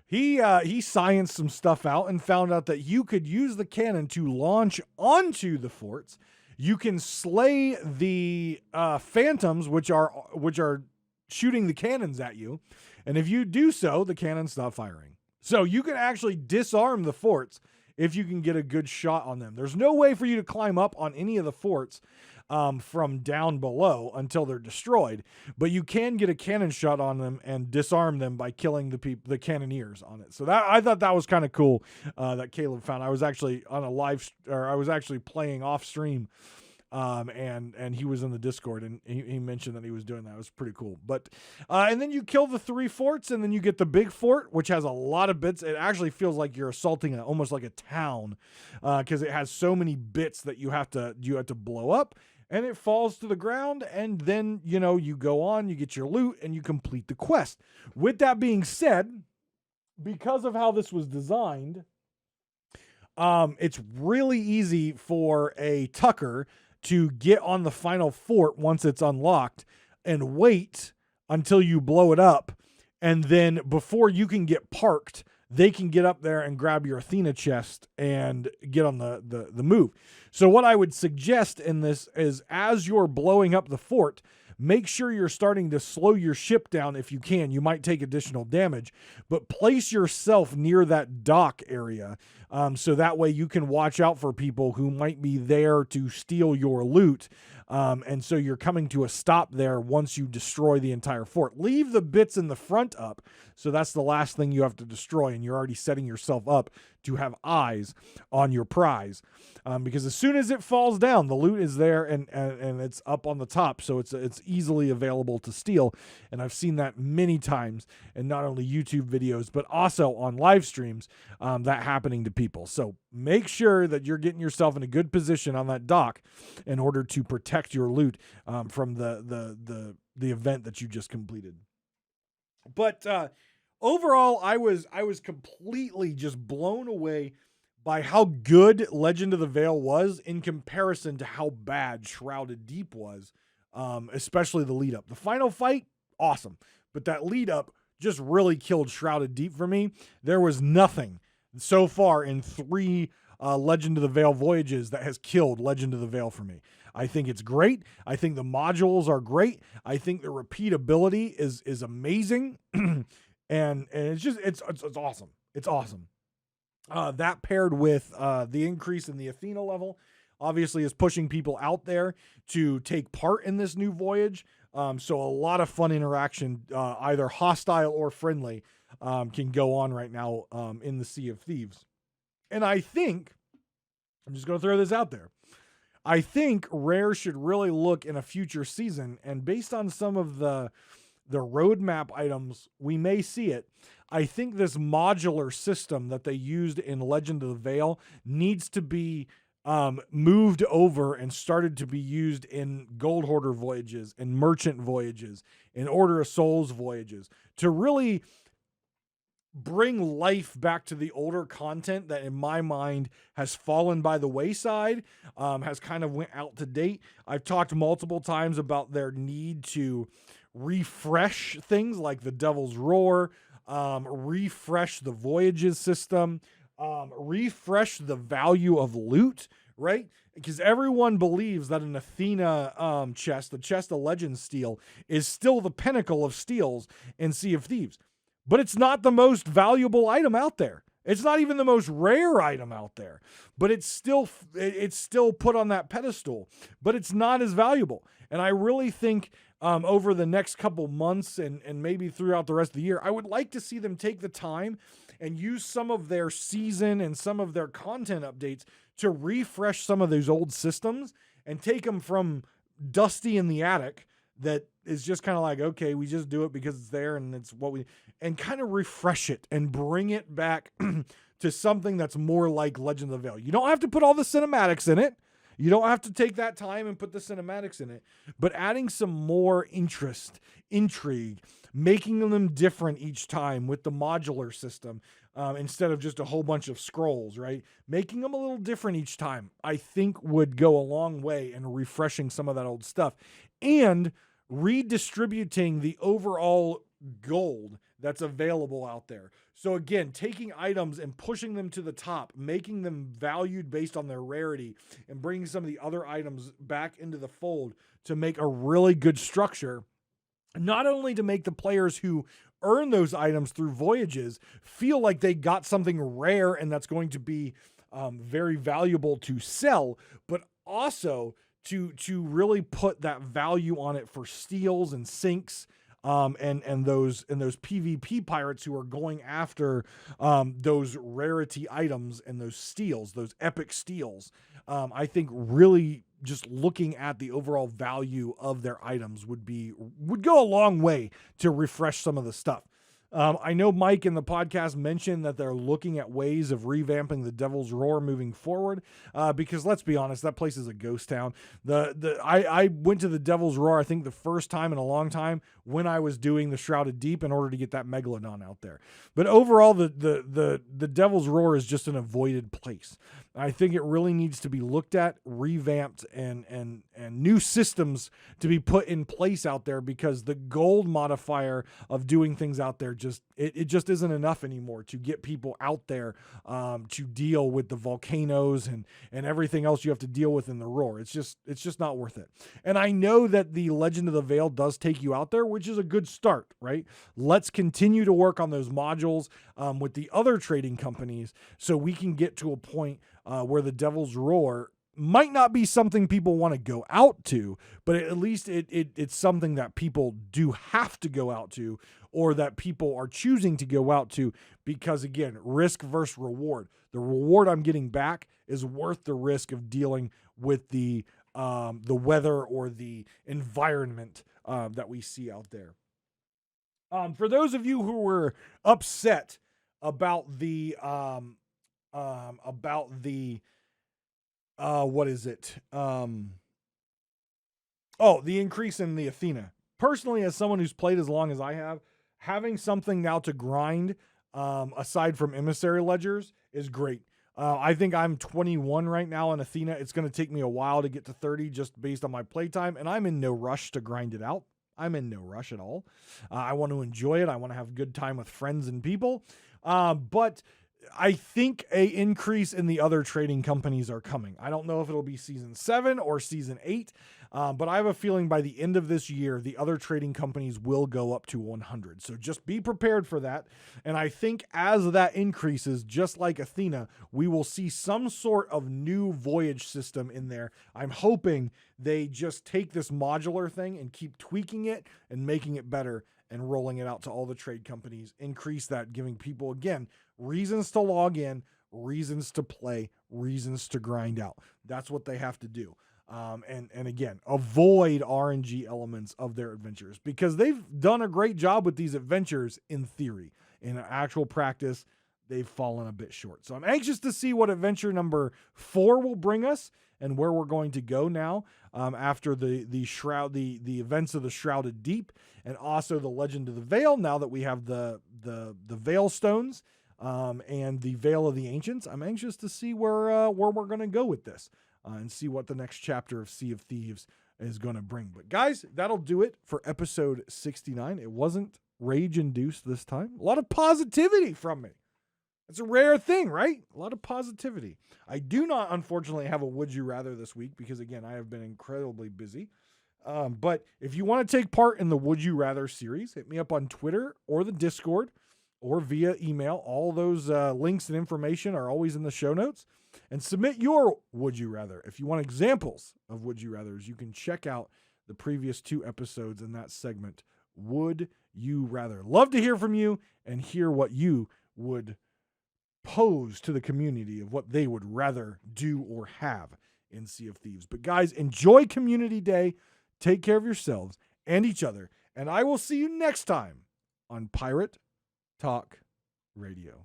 He scienced some stuff out and found out that you could use the cannon to launch onto the forts. You can slay the phantoms, which are shooting the cannons at you. And if you do so, the cannons stop firing. So you can actually disarm the forts if you can get a good shot on them. There's no way for you to climb up on any of the forts from down below until they're destroyed, but you can get a cannon shot on them and disarm them by killing the cannoneers on it. So I thought that was kind of cool that Caleb found. I was actually on I was actually playing off stream. And he was in the Discord, and he mentioned that he was doing that. It was pretty cool. But and then you kill the 3 forts, and then you get the big fort, which has a lot of bits. It actually feels like you're assaulting almost like a town, because it has so many bits that you have to blow up, and it falls to the ground. And then you go on, you get your loot, and you complete the quest. With that being said, because of how this was designed, it's really easy for a Tucker to get on the final fort once it's unlocked and wait until you blow it up. And then before you can get parked, they can get up there and grab your Athena chest and get on the move. So what I would suggest in this is, as you're blowing up the fort, make sure you're starting to slow your ship down if you can. You might take additional damage, but place yourself near that dock area so that way you can watch out for people who might be there to steal your loot. And so you're coming to a stop there once you destroy the entire fort. Leave the bits in the front up, so that's the last thing you have to destroy, and you're already setting yourself up to have eyes on your prize. Because as soon as it falls down, the loot is there and it's up on the top, so it's easily available to steal. And I've seen that many times in not only YouTube videos, but also on live streams, that happening to people. So make sure that you're getting yourself in a good position on that dock in order to protect your loot from the event that you just completed. But overall, I was completely just blown away by how good Legend of the Veil was in comparison to how bad Shrouded Deep was, especially the lead up. The final fight, awesome, but that lead up just really killed Shrouded Deep for me. There was nothing so far in 3 Legend of the Veil voyages that has killed Legend of the Veil for me. I think it's great. I think the modules are great. I think the repeatability is amazing. and it's awesome. It's awesome. That paired with the increase in the Athena level obviously is pushing people out there to take part in this new voyage. So a lot of fun interaction, either hostile or friendly, can go on right now in the Sea of Thieves. And I think, I'm just going to throw this out there, I think Rare should really look in a future season, and based on some of the roadmap items, we may see it. I think this modular system that they used in Legend of the Veil needs to be moved over and started to be used in Gold Hoarder voyages and Merchant voyages and Order of Souls voyages to really bring life back to the older content that in my mind has fallen by the wayside, has kind of went out to date. I've talked multiple times about their need to refresh things like the Devil's Roar, refresh the voyages system, refresh the value of loot, right? Because everyone believes that an Athena chest, the chest of legend steel, is still the pinnacle of steals in Sea of Thieves. But it's not the most valuable item out there. It's not even the most rare item out there. But it's still put on that pedestal. But it's not as valuable. And I really think over the next couple months and maybe throughout the rest of the year, I would like to see them take the time and use some of their season and some of their content updates to refresh some of those old systems and take them from dusty in the attic that is just kind of like, okay, we just do it because it's there and it's what we, and kind of refresh it and bring it back to something that's more like Legend of the Veil. You don't have to put all the cinematics in it. You don't have to take that time and put the cinematics in it, but adding some more interest, intrigue, making them different each time with the modular system, instead of just a whole bunch of scrolls, right? Making them a little different each time, I think would go a long way in refreshing some of that old stuff and redistributing the overall gold that's available out there. So again, taking items and pushing them to the top, making them valued based on their rarity, and bringing some of the other items back into the fold to make a really good structure, not only to make the players who earn those items through voyages feel like they got something rare and that's going to be very valuable to sell, but also to really put that value on it for steals and sinks, and those PvP pirates who are going after those rarity items and those steals, those epic steals. I think really just looking at the overall value of their items would go a long way to refresh some of the stuff. I know Mike in the podcast mentioned that they're looking at ways of revamping the Devil's Roar moving forward, because let's be honest, that place is a ghost town. I went to the Devil's Roar, I think the first time in a long time when I was doing the Shrouded Deep in order to get that Megalodon out there. But overall, the Devil's Roar is just an avoided place. I think it really needs to be looked at, revamped, and new systems to be put in place out there, because the gold modifier of doing things out there just isn't enough anymore to get people out there to deal with the volcanoes and everything else you have to deal with in the roar. It's just not worth it. And I know that the Legend of the Veil does take you out there, which is a good start, right? Let's continue to work on those modules with the other trading companies so we can get to a point where the Devil's Roar might not be something people want to go out to, but at least it's something that people do have to go out to, or that people are choosing to go out to, because again, risk versus reward. The reward I'm getting back is worth the risk of dealing with the weather or the environment that we see out there. For those of you who were upset about the the increase in the Athena. Personally, as someone who's played as long as I have, having something now to grind, aside from emissary ledgers, is great. I think I'm 21 right now on Athena. It's going to take me a while to get to 30 just based on my playtime, and I'm in no rush to grind it out. I'm in no rush at all. I want to enjoy it. I want to have a good time with friends and people. But I think a increase in the other trading companies are coming. I don't know if it'll be season 7 or season 8, but I have a feeling by the end of this year, the other trading companies will go up to 100. So just be prepared for that. And I think as that increases, just like Athena, we will see some sort of new voyage system in there. I'm hoping they just take this modular thing and keep tweaking it and making it better and rolling it out to all the trade companies, increase that, giving people, again, reasons to log in, reasons to play, reasons to grind out. That's what they have to do. And again, avoid RNG elements of their adventures, because they've done a great job with these adventures in theory. In actual practice, they've fallen a bit short. So I'm anxious to see what adventure number 4 will bring us and where we're going to go now, after the events of the Shrouded Deep and also the Legend of the Veil. Now that we have the Veil Stones and the Veil of the Ancients, I'm anxious to see where we're going to go with this and see what the next chapter of Sea of Thieves is going to bring. But guys, that'll do it for episode 69. It wasn't rage-induced this time. A lot of positivity from me. It's a rare thing, right? A lot of positivity. I do not, unfortunately, have a Would You Rather this week because, again, I have been incredibly busy. But if you want to take part in the Would You Rather series, hit me up on Twitter or the Discord or via email. All those links and information are always in the show notes. And submit your Would You Rather. If you want examples of Would You Rathers, you can check out the previous 2 episodes in that segment, Would You Rather. Love to hear from you and hear what you would pose to the community of what they would rather do or have in Sea of Thieves. But guys, enjoy Community Day. Take care of yourselves and each other. And I will see you next time on Pirate Talk Radio.